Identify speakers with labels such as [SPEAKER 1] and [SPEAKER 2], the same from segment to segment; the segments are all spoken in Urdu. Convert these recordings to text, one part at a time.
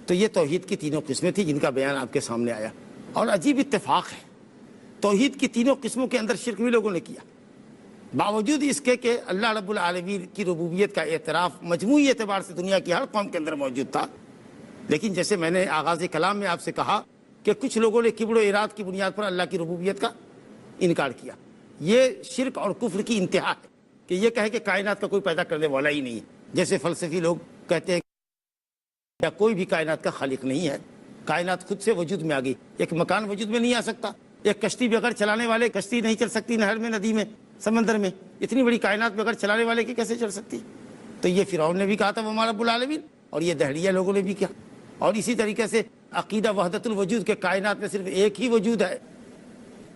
[SPEAKER 1] تو یہ توحید کی تینوں قسمیں تھیں جن کا بیان آپ کے سامنے آیا. اور عجیب اتفاق ہے، توحید کی تینوں قسموں کے اندر شرک بھی لوگوں نے کیا، باوجود اس کے کہ اللہ رب العالمین کی ربوبیت کا اعتراف مجموعی اعتبار سے دنیا کی ہر قوم کے اندر موجود تھا. لیکن جیسے میں نے آغاز کلام میں آپ سے کہا کہ کچھ لوگوں نے کبر و اراد کی بنیاد پر اللہ کی ربوبیت کا انکار کیا. یہ شرک اور کفر کی انتہا ہے کہ یہ کہے کہ کائنات کا کوئی پیدا کرنے والا ہی نہیں ہے. جیسے فلسفی لوگ کہتے ہیں کہ کوئی بھی کائنات کا خالق نہیں ہے، کائنات خود سے وجود میں آ گئی. ایک مکان وجود میں نہیں آ سکتا، ایک کشتی بغیر چلانے والے کشتی نہیں چل سکتی، نہر میں، ندی میں، سمندر میں. اتنی بڑی کائنات بغیر چلانے والے کی کیسے چل سکتی؟ تو یہ فرعون نے بھی کہا تھا وما رب العالمین، اور یہ دہریہ لوگوں نے بھی کیا. اور اسی طریقے سے عقیدہ وحدت الوجود کے کائنات میں صرف ایک ہی وجود ہے،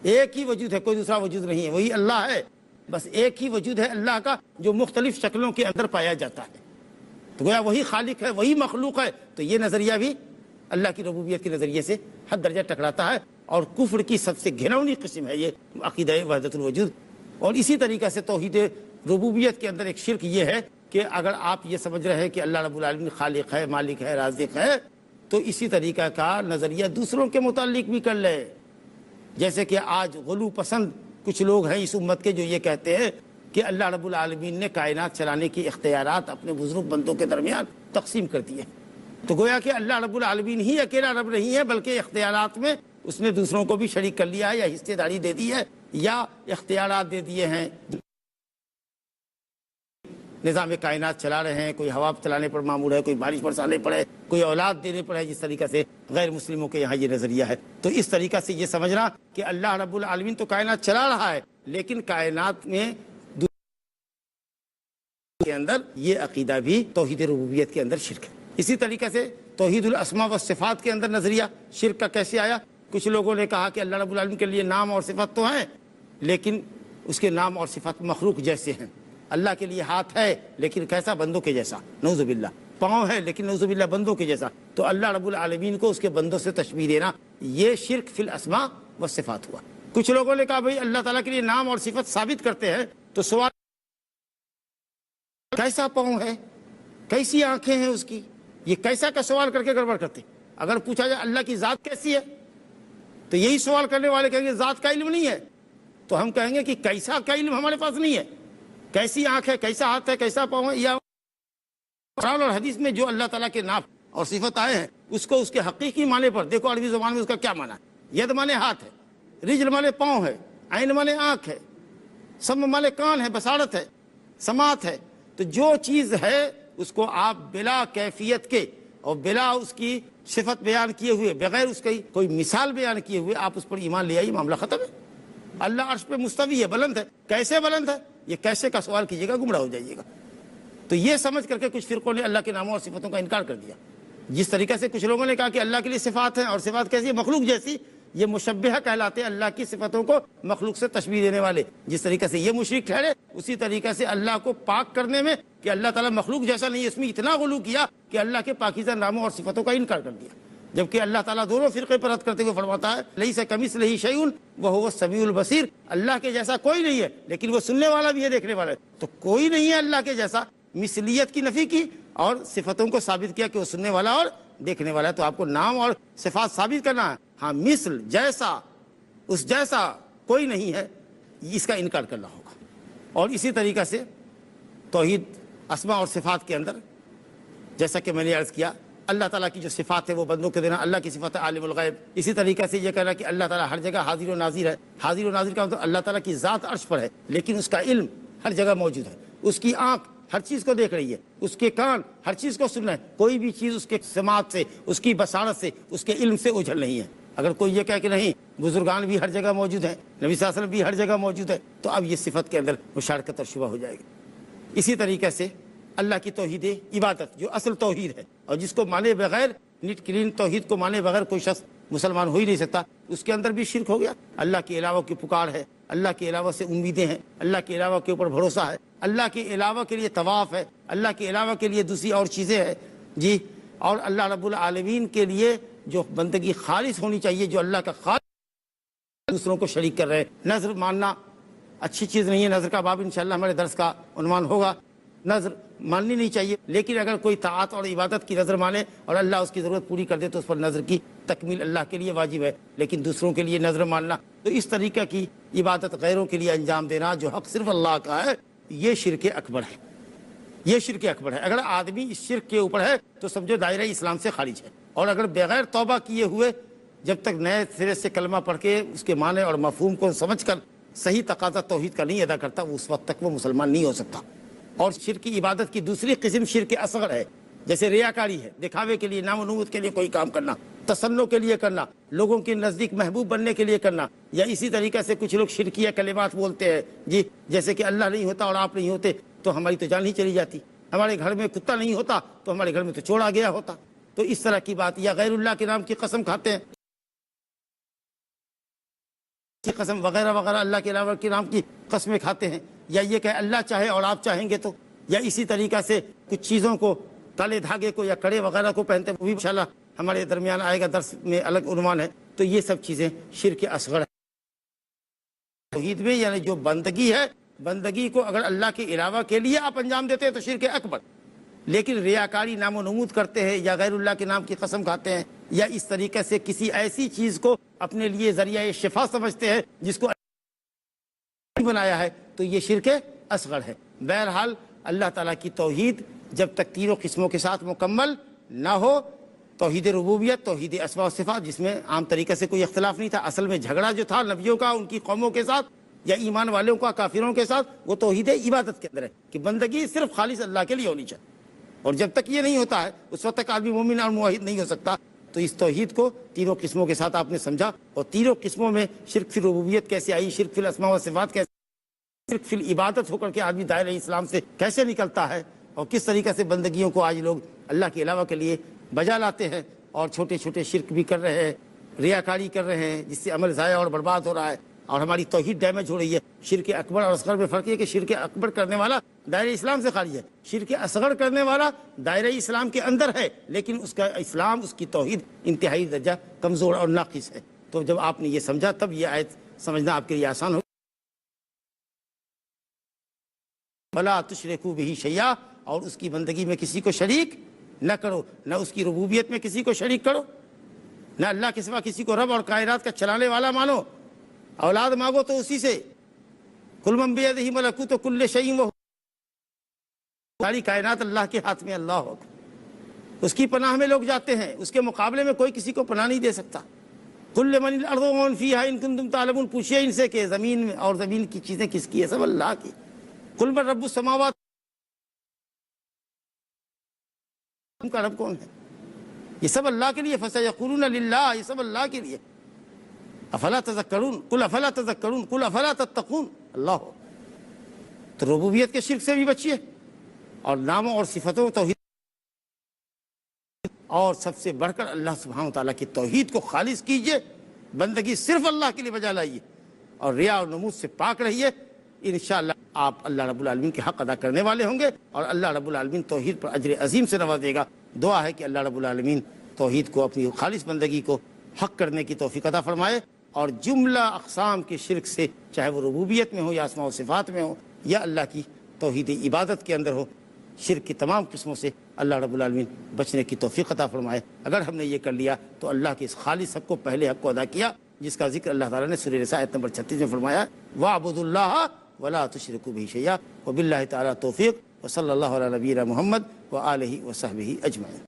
[SPEAKER 1] ایک ہی وجود ہے، کوئی دوسرا وجود نہیں ہے، وہی اللہ ہے. بس ایک ہی وجود ہے اللہ کا جو مختلف شکلوں کے اندر پایا جاتا ہے. تو گویا وہی خالق ہے، وہی مخلوق ہے. تو یہ نظریہ بھی اللہ کی ربوبیت کے نظریے سے حد درجہ ٹکراتا ہے، اور کفر کی سب سے گھناؤنی قسم ہے یہ عقیدہ وحدت الوجود. اور اسی طریقے سے توحید ربوبیت کے اندر ایک شرک یہ ہے کہ اگر آپ یہ سمجھ رہے ہیں کہ اللہ رب العالمین خالق ہے، مالک ہے، رازق ہے، تو اسی طریقہ کا نظریہ دوسروں کے متعلق بھی کر لے. جیسے کہ آج غلو پسند کچھ لوگ ہیں اس امت کے جو یہ کہتے ہیں کہ اللہ رب العالمین نے کائنات چلانے کی اختیارات اپنے بزرگ بندوں کے درمیان تقسیم کر دیے. تو گویا کہ اللہ رب العالمین ہی اکیلا رب نہیں ہے، بلکہ اختیارات میں اس نے دوسروں کو بھی شریک کر لیا ہے، یا حصے داری دے دی ہے، یا اختیارات دے دیے ہیں. نظام کائنات چلا رہے ہیں، کوئی ہوا چلانے پر معمور ہے، کوئی بارش برسانے پر ہے، کوئی اولاد دینے پر ہے، جس طریقے سے غیر مسلموں کے یہاں یہ نظریہ ہے. تو اس طریقہ سے یہ سمجھنا کہ اللہ رب العالمین تو کائنات چلا رہا ہے، لیکن کائنات میں کے اندر یہ عقیدہ بھی توحید ربوبیت کے اندر شرک ہے. اسی طریقے سے توحید الاسماء والصفات کے اندر نظریہ شرک کا کیسے آیا؟ کچھ لوگوں نے کہا کہ اللہ رب العالمین کے لیے نام اور صفات تو ہیں، لیکن اس کے نام اور صفات مخلوق جیسے ہیں. اللہ کے لیے ہاتھ ہے لیکن کیسا؟ بندوں کے جیسا، نعوذ باللہ. پاؤں ہے لیکن نعوذ باللہ بندوں کے جیسا. تو اللہ رب العالمین کو اس کے بندوں سے تشبیہ دینا یہ شرک فی الاسماء والصفات ہوا. کچھ لوگوں نے کہا بھئی اللہ تعالیٰ کے لیے نام اور صفت ثابت کرتے ہیں، تو سوال کیسا پاؤں ہے، کیسی آنکھیں ہیں اس کی، یہ کیسا کا سوال کر کے گڑبڑ کرتے. اگر پوچھا جائے اللہ کی ذات کیسی ہے تو یہی سوال کرنے والے کہیں گے ذات کا علم نہیں ہے. تو ہم کہیں گے کہ کیسا کا علم ہمارے پاس نہیں ہے، کیسی آنکھ ہے، کیسا ہاتھ ہے، کیسا پاؤں ہے. یا قرآن اور حدیث میں جو اللہ تعالیٰ کے نام اور صفت آئے ہیں اس کو اس کے حقیقی معنی پر دیکھو. عربی زبان میں اس کا کیا معنی ہے؟ ید مانے ہاتھ ہے، رجل مانے پاؤں ہے، عین مانے آنکھ ہے، سم مانے کان ہے، بصارت ہے، سماعت ہے. تو جو چیز ہے اس کو آپ بلا کیفیت کے اور بلا اس کی صفت بیان کیے ہوئے، بغیر اس کی کوئی مثال بیان کیے ہوئے آپ اس پر ایمان لے آئیے، معاملہ ختم ہے. اللہ عرش پہ مستوی ہے، بلند ہے. کیسے بلند ہے؟ یہ کیسے کا سوال کیجیے گا گمراہ ہو جائیے گا. تو یہ سمجھ کر کے کچھ فرقوں نے اللہ کے ناموں اور صفتوں کا انکار کر دیا. جس طریقے سے کچھ لوگوں نے کہا کہ اللہ کے لیے صفات ہیں اور صفات کیسی ہے؟ مخلوق جیسی. یہ مشبہہ کہلاتے ہیں، اللہ کی صفتوں کو مخلوق سے تشبیہ دینے والے. جس طریقے سے یہ مشرک ٹھہرے، اسی طریقے سے اللہ کو پاک کرنے میں کہ اللہ تعالیٰ مخلوق جیسا نہیں ہے، اس میں اتنا غلو کیا کہ اللہ کے پاکیزہ ناموں اور صفتوں کا انکار کر دیا. جبکہ اللہ تعالیٰ دونوں فرقے پر رد کرتے ہوئے فرماتا ہے لیس کمثلہ شیء وہو السمیع البصیر. اللہ کے جیسا کوئی نہیں ہے، لیکن وہ سننے والا بھی ہے، دیکھنے والا ہے. تو کوئی نہیں ہے اللہ کے جیسا. مثلیت کی نفی کی اور صفتوں کو ثابت کیا کہ وہ سننے والا اور دیکھنے والا ہے. تو آپ کو نام اور صفات ثابت کرنا ہے. ہاں مثل، جیسا، اس جیسا کوئی نہیں ہے، اس کا انکار کرنا ہوگا. اور اسی طریقہ سے توحید اسماء اور صفات کے اندر جیسا کہ میں نے عرض کیا اللہ تعالیٰ کی جو صفات ہے وہ بندوں کے دینا. اللہ کی صفت ہے عالم الغیب. اسی طریقے سے یہ کہنا کہ اللہ تعالیٰ ہر جگہ حاضر و ناظر ہے. حاضر و ناظر کا مطلب اللہ تعالیٰ کی ذات عرش پر ہے، لیکن اس کا علم ہر جگہ موجود ہے. اس کی آنکھ ہر چیز کو دیکھ رہی ہے، اس کے کان ہر چیز کو سن رہے ہیں. کوئی بھی چیز اس کے سماعت سے، اس کی بصارت سے، اس کے علم سے اوجھل نہیں ہے. اگر کوئی یہ کہے کہ نہیں بزرگان بھی ہر جگہ موجود ہیں، نبی صلی اللہ علیہ وسلم بھی ہر جگہ موجود ہے، تو اب یہ صفت کے اندر مشارکت اور شبہ ہو جائے گی. اسی طریقے سے اللہ کی توحید عبادت جو اصل توحید ہے اور جس کو مانے بغیر، نیٹ کلین توحید کو مانے بغیر کوئی شخص مسلمان ہو ہی نہیں سکتا، اس کے اندر بھی شرک ہو گیا. اللہ کے علاوہ کی پکار ہے، اللہ کے علاوہ سے امیدیں ہیں، اللہ کے علاوہ کے اوپر بھروسہ ہے، اللہ کے علاوہ کے لیے طواف ہے، اللہ کے علاوہ کے لیے دوسری اور چیزیں ہیں جی. اور اللہ رب العالمین کے لیے جو بندگی خالص ہونی چاہیے، جو اللہ کا خالص، دوسروں کو شریک کر رہے ہیں. نظر ماننا اچھی چیز نہیں ہے. نظر کا باب انشاءاللہ ہمارے درس کا عنوان ہوگا. نظر ماننی نہیں چاہیے، لیکن اگر کوئی طاعت اور عبادت کی نظر مانے اور اللہ اس کی ضرورت پوری کر دے تو اس پر نظر کی تکمیل اللہ کے لیے واجب ہے، لیکن دوسروں کے لیے نظر ماننا، تو اس طریقہ کی عبادت غیروں کے لیے انجام دینا جو حق صرف اللہ کا ہے، یہ شرک اکبر ہے، یہ شرک اکبر ہے۔ اگر آدمی اس شرک کے اوپر ہے تو سمجھو دائرہ اسلام سے خارج ہے، اور اگر بغیر توبہ کیے ہوئے جب تک نئے سرے سے کلمہ پڑھ کے اس کے معنی اور مفہوم کو سمجھ کر صحیح تقاضا توحید کا نہیں ادا کرتا، اس وقت تک وہ مسلمان نہیں ہو سکتا۔ اور شرک کی عبادت کی دوسری قسم شرک اصغر ہے، جیسے ریاکاری ہے، دکھاوے کے لیے، نام و نمود کے لیے کوئی کام کرنا، تسنع کے لیے کرنا، لوگوں کے نزدیک محبوب بننے کے لیے کرنا، یا اسی طریقے سے کچھ لوگ شرکیہ کلمات بولتے ہیں جی، جیسے کہ اللہ نہیں ہوتا اور آپ نہیں ہوتے تو ہماری تو جان ہی چلی جاتی، ہمارے گھر میں کتا نہیں ہوتا تو ہمارے گھر میں تو چور آ گیا ہوتا، تو اس طرح کی بات، یا غیر اللہ کے نام کی قسم کھاتے ہیں، قسم وغیرہ وغیرہ، اللہ کے علاوہ کے نام کی قسمیں کھاتے ہیں، یا یہ کہ اللہ چاہے اور آپ چاہیں گے تو، یا اسی طریقہ سے کچھ چیزوں کو، کالے دھاگے کو یا کڑے وغیرہ کو پہنتے ہیں، وہ بھی انشاءاللہ ہمارے درمیان آئے گا، درس میں الگ عنوان ہے، تو یہ سب چیزیں شرک اصغر ہے۔ توحید میں یعنی جو بندگی ہے، بندگی کو اگر اللہ کے علاوہ کے لیے آپ انجام دیتے ہیں تو شرک اکبر، لیکن ریاکاری، نام و نمود کرتے ہیں، یا غیر اللہ کے نام کی قسم کھاتے ہیں، یا اس طریقے سے کسی ایسی چیز کو اپنے لیے ذریعہ شفا سمجھتے ہیں جس کو بنایا ہے، تو یہ شرک اصغر ہے۔ بہرحال اللہ تعالیٰ کی توحید جب تک تینوں قسموں کے ساتھ مکمل نہ ہو، توحید ربوبیت، توحید اسماء و صفات، جس میں عام طریقے سے کوئی اختلاف نہیں تھا، اصل میں جھگڑا جو تھا نبیوں کا ان کی قوموں کے ساتھ یا ایمان والوں کا کافروں کے ساتھ، وہ توحید عبادت کے اندر ہے کہ بندگی صرف خالص اللہ کے لیے ہونی چاہیے، اور جب تک یہ نہیں ہوتا ہے اس وقت تک آدمی مومن اور موحد نہیں ہو سکتا۔ تو اس توحید کو تینوں قسموں کے ساتھ آپ نے سمجھا، اور تینوں قسموں میں شرک فی الربوبیت کیسے آئی، شرک فی الاسماء و صفات کیسے، شرک فی العبادت ہو کر کے آدمی دائرہ اسلام سے کیسے نکلتا ہے، اور کس طریقے سے بندگیوں کو آج لوگ اللہ کے علاوہ کے لیے بجا لاتے ہیں، اور چھوٹے چھوٹے شرک بھی کر رہے ہیں، ریاکاری کر رہے ہیں، جس سے عمل ضائع اور برباد ہو رہا ہے، اور ہماری توحید ڈیمیج ہو رہی ہے۔ شرک اکبر اور اصغر میں فرق یہ کہ شرک اکبر کرنے والا دائرہ اسلام سے خارج ہے، شرک اصغر کرنے والا دائرہ اسلام کے اندر ہے، لیکن اس کا اسلام، اس کی توحید انتہائی درجہ کمزور اور ناقص ہے۔ تو جب آپ نے یہ سمجھا تب یہ آیت سمجھنا آپ کے لیے آسان ہو۔ وَلَا تُشْرِكُوا بِهِ شَيْئًا، اور اس کی بندگی میں کسی کو شریک نہ کرو، نہ اس کی ربوبیت میں کسی کو شریک کرو، نہ اللہ کے سوا کسی کو رب اور کائنات کا چلانے والا مانو، اولاد مانگو تو اسی سے، قُلْ مَن بِيَدِهِ مَلَكُوتُ كُلِّ شَيْءٍ وَهُوَ، ساری کائنات اللہ کے ہاتھ میں، اللہ اکبر، اس کی پناہ میں لوگ جاتے ہیں، اس کے مقابلے میں کوئی کسی کو پناہ نہیں دے سکتا۔ قُلْ لِمَنِ الْأَرْضُ وَمَنْ فِيهَا إِن كُنتُمْ تَعْلَمُونَ، پوچھئے ان سے کہ زمین میں اور زمین کی چیزیں کس کی ہے، سب اللہ کی۔ قُلْ مَن رَبُّ السَّمَاوَاتِ، ان کا رب کون ہے، یہ سب اللہ کے لیے، فَسَيَقُولُونَ لِلَّهِ، یہ سب اللہ کے لیے۔ افلا تذکرون، قل افلا تذکرون، قل افلا تتقون، اللہ ہو۔ تو ربوبیت کے شرک سے بھی بچیے، اور ناموں اور صفتوں توحید، اور سب سے بڑھ کر اللہ سبحانہ وتعالیٰ کی توحید کو خالص کیجئے، بندگی صرف اللہ کے لیے بجا لائیے، اور ریا اور نمود سے پاک رہیے، انشاءاللہ آپ اللہ رب العالمین کے حق ادا کرنے والے ہوں گے، اور اللہ رب العالمین توحید پر اجر عظیم سے نوازے گا۔ دعا ہے کہ اللہ رب العالمین توحید کو، اپنی خالص بندگی کو حق کرنے کی توفیق عطا فرمائے، اور جملہ اقسام کے شرک سے، چاہے وہ ربوبیت میں ہو یا اسماء و صفات میں ہو یا اللہ کی توحید عبادت کے اندر ہو، شرک کی تمام قسموں سے اللہ رب العالمین بچنے کی توفیق عطا فرمائے۔ اگر ہم نے یہ کر لیا تو اللہ کے اس خالص حق کو، پہلے حق کو ادا کیا، جس کا ذکر اللہ تعالیٰ نے سورہ نساء آیت نمبر 36 میں فرمایا، وَاعْبُدُوا اللَّهَ وَلَا تُشْرِكُوا بِهِ شَيْئًا، وَبِاللَّهِ تَعَالَىٰ توفیق، وصلی اللہ علیہ نبینا محمد وآلہ وصحبہ اجمعین۔